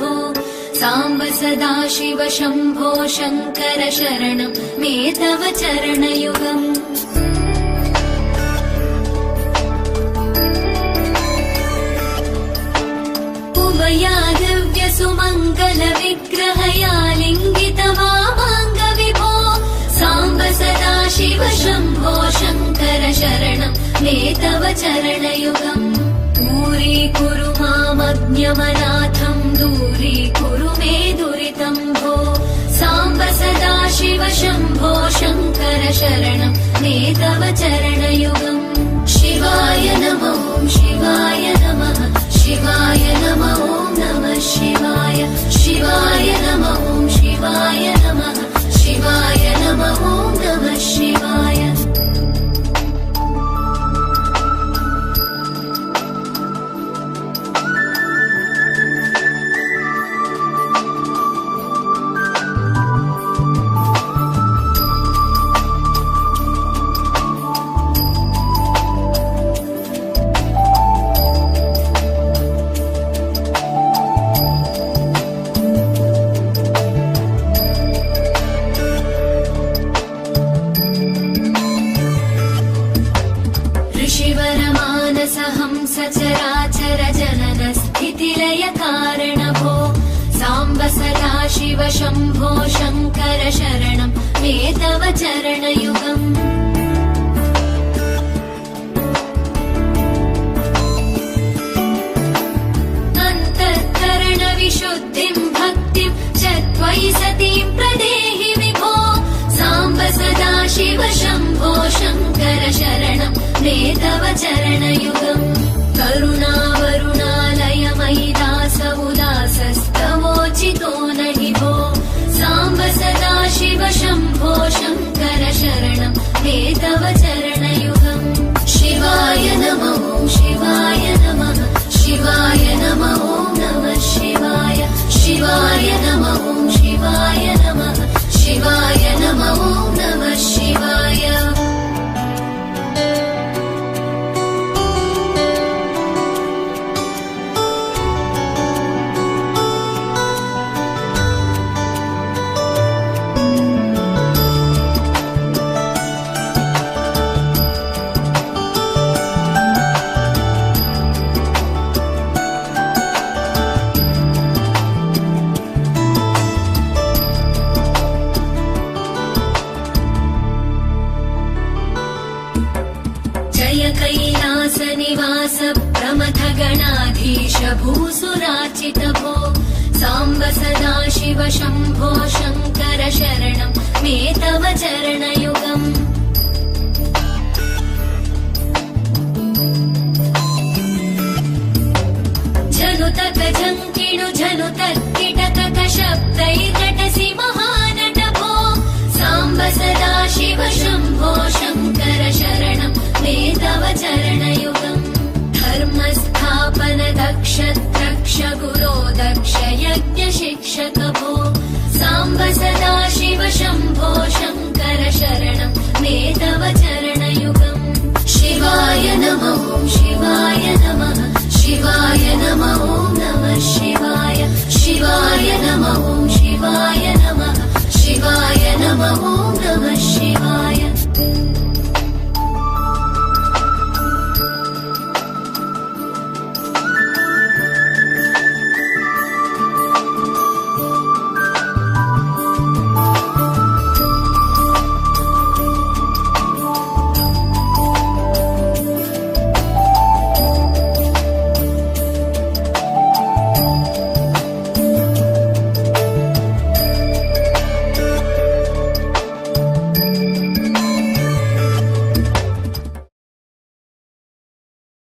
भो साम्ब सदाशिव शम्भो शङ्कर शरणं मे तव चरणयुगम् उमया दिव्यसुमङ्गलविग्रहया लिङ्गितवामाङ्ग विभो साम्ब सदाशिव शम्भो शङ्कर शरणं मे तव चरणयुगम् दूरीकुरु मामज्ञमनाथं दूरीकुरु मे दुरितं भो साम्ब सदाशिव शम्भो शङ्कर शरणं मे तव चरणयुगम् शिवाय नमः शिवाय नमः शिवाय नमः ॐ नमः शिवाय शिवाय नमः ॐ शिवाय नमः शिवाय नमः ॐ नमः शिवाय सचराचर जनन स्थितिलय कारण भो साम्ब सदाशिव शम्भो शङ्कर शरणं मे तव चरणयुगम् अन्तःकरण विशुद्धिं भक्तिं च त्वयि सतीं प्रदेहि विभो साम्ब सदाशिव शम्भो शङ्कर शरणं मे तव चरणयुगम् करुणावरुणालयमयि दास उदासस्तवोचितो नहि भो साम्ब सदाशिव शम्भो शङ्कर शरणं मे तव चरणयुगम् शिवाय नमः शिवाय नमः शिवाय नमः ॐ नमः शिवाय शिवाय नमः शिवाय नमः शिवाय नमः ॐ नमः शिवाय कैलास निवास प्रमथ गणाधीश भूसुरार्चित भो साम्ब सदाशिव शम्भो शङ्कर शरणं मे तव चरणयुगम् जनुतक झङ्किणु झनुतक्किटकक शब्दैर्नटसि महानट भो साम्ब सदाशिव शम्भो शङ्कर शरणं मे तव चरणयुगम् धर्मस्थापन दक्ष द्रक्ष